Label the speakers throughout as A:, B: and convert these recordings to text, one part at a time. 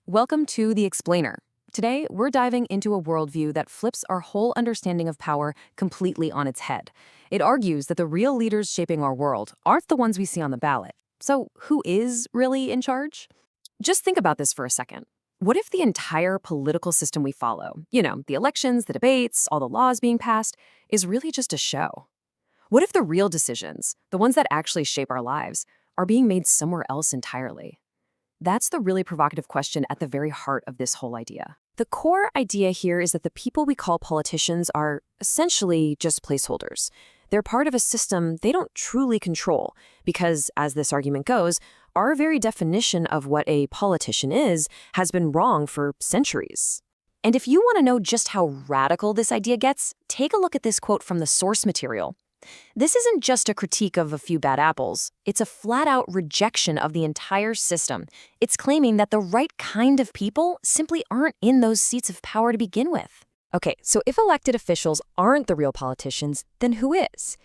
A: Welcome to The Explainer. Today, we're diving into a worldview that flips our whole understanding of power completely on its head. It argues that the real leaders shaping our world aren't the ones we see on the ballot. So, who is really in charge? Just think about this for a second. What if the entire political system we follow, the elections, the debates, all the laws being passed, is really just a show? What if the real decisions, the ones that actually shape our lives, are being made somewhere else entirely? That's the really provocative question at the very heart of this whole idea. The core idea here is that the people we call politicians are essentially just placeholders. They're part of a system they don't truly control because, as this argument goes, our very definition of what a politician is has been wrong for centuries. And if you want to know just how radical this idea gets, take a look at this quote from the source material. This isn't just a critique of a few bad apples. It's a flat-out rejection of the entire system. It's claiming that the right kind of people simply aren't in those seats of power to begin with. Okay, so if elected officials aren't the real politicians, then who is?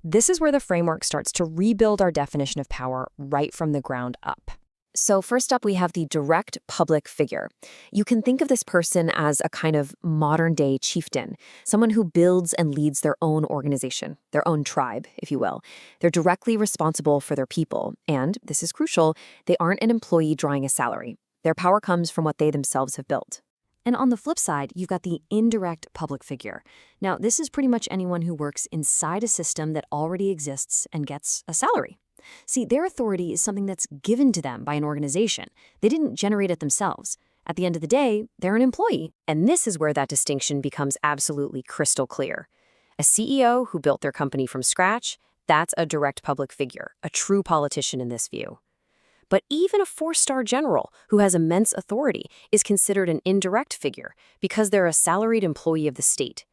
A: This is where the framework starts to rebuild our definition of power right from the ground up. So first up, we have the direct public figure. You can think of this person as a kind of modern-day chieftain, someone who builds and leads their own organization, their own tribe, if you will. They're directly responsible for their people, and, this is crucial, they aren't an employee drawing a salary. Their power comes from what they themselves have built. And on the flip side, you've got the indirect public figure. Now, this is pretty much anyone who works inside a system that already exists and gets a salary. See, their authority is something that's given to them by an organization. They didn't generate it themselves. At the end of the day, they're an employee. And this is where that distinction becomes absolutely crystal clear. A CEO who built their company from scratch, that's a direct public figure, a true politician in this view. But even a four-star general who has immense authority is considered an indirect figure because they're a salaried employee of the state.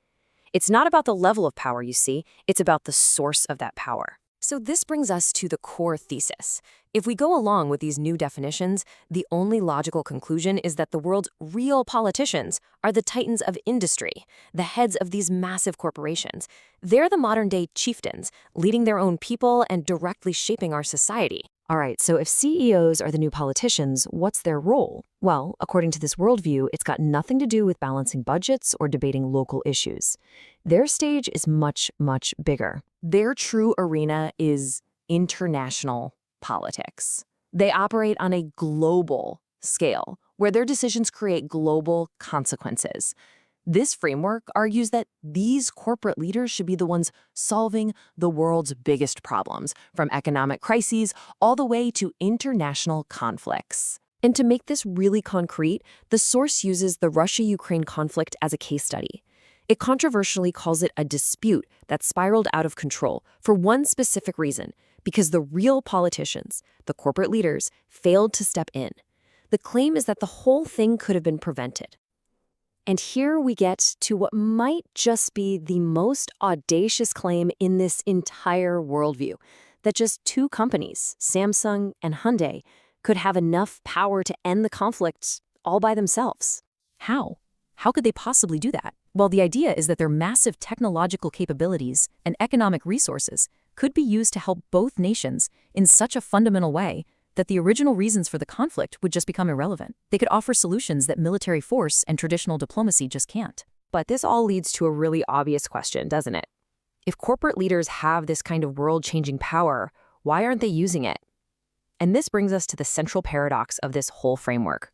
A: It's not about the level of power, you see, it's about the source of that power. So this brings us to the core thesis. If we go along with these new definitions, the only logical conclusion is that the world's real politicians are the titans of industry, the heads of these massive corporations. They're the modern-day chieftains, leading their own people and directly shaping our society. All right, so if CEOs are the new politicians, what's their role? Well, according to this worldview, it's got nothing to do with balancing budgets or debating local issues. Their stage is much, much bigger. Their true arena is international politics. They operate on a global scale, where their decisions create global consequences. This framework argues that these corporate leaders should be the ones solving the world's biggest problems, from economic crises all the way to international conflicts. And to make this really concrete, the source uses the Russia-Ukraine conflict as a case study. It controversially calls it a dispute that spiraled out of control for one specific reason, because the real politicians, the corporate leaders, failed to step in. The claim is that the whole thing could have been prevented. And here we get to what might just be the most audacious claim in this entire worldview, that just two companies, Samsung and Hyundai, could have enough power to end the conflict all by themselves. How? How could they possibly do that? Well, the idea is that their massive technological capabilities and economic resources could be used to help both nations in such a fundamental way that the original reasons for the conflict would just become irrelevant. They could offer solutions that military force and traditional diplomacy just can't. But this all leads to a really obvious question, doesn't it? If corporate leaders have this kind of world-changing power, why aren't they using it? And this brings us to the central paradox of this whole framework.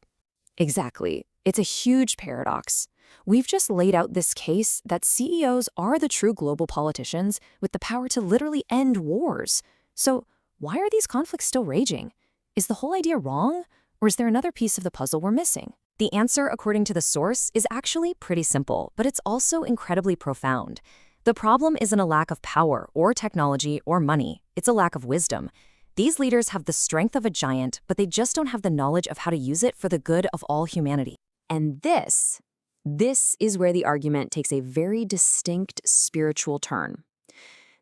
A: Exactly. It's a huge paradox. We've just laid out this case that CEOs are the true global politicians with the power to literally end wars. So why are these conflicts still raging? Is the whole idea wrong, or is there another piece of the puzzle we're missing? The answer, according to the source, is actually pretty simple, but it's also incredibly profound. The problem isn't a lack of power or technology or money. It's a lack of wisdom. These leaders have the strength of a giant, but they just don't have the knowledge of how to use it for the good of all humanity. And this is where the argument takes a very distinct spiritual turn.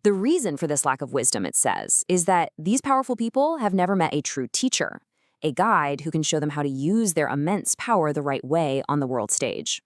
A: The reason for this lack of wisdom, it says, is that these powerful people have never met a true teacher, a guide who can show them how to use their immense power the right way on the world stage.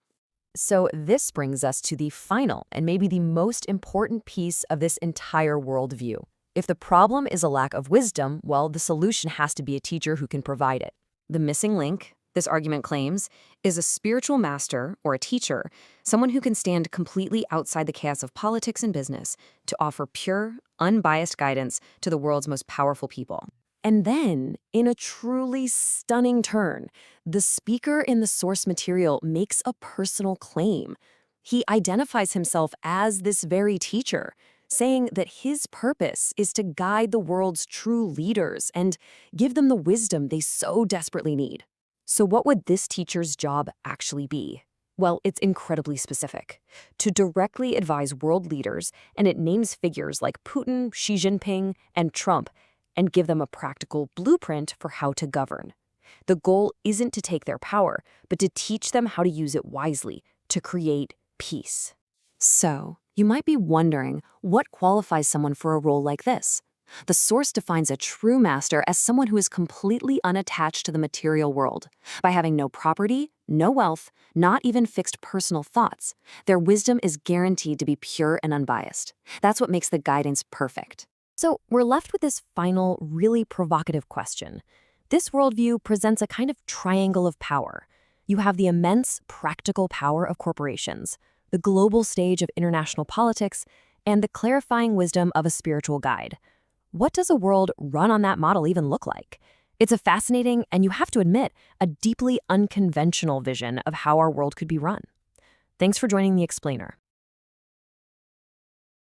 A: So this brings us to the final and maybe the most important piece of this entire worldview. If the problem is a lack of wisdom, well, the solution has to be a teacher who can provide it. The missing link, this argument claims, is a spiritual master or a teacher, someone who can stand completely outside the chaos of politics and business to offer pure, unbiased guidance to the world's most powerful people. And then, in a truly stunning turn, the speaker in the source material makes a personal claim. He identifies himself as this very teacher, saying that his purpose is to guide the world's true leaders and give them the wisdom they so desperately need. So what would this teacher's job actually be? Well, it's incredibly specific. To directly advise world leaders, and it names figures like Putin, Xi Jinping, and Trump, and give them a practical blueprint for how to govern. The goal isn't to take their power, but to teach them how to use it wisely, to create peace. So, you might be wondering, what qualifies someone for a role like this? The source defines a true master as someone who is completely unattached to the material world. By having no property, no wealth, not even fixed personal thoughts, their wisdom is guaranteed to be pure and unbiased. That's what makes the guidance perfect. So we're left with this final, really provocative question. This worldview presents a kind of triangle of power. You have the immense practical power of corporations, the global stage of international politics, and the clarifying wisdom of a spiritual guide. What does a world run on that model even look like? It's a fascinating, and you have to admit, a deeply unconventional vision of how our world could be run. Thanks for joining The Explainer.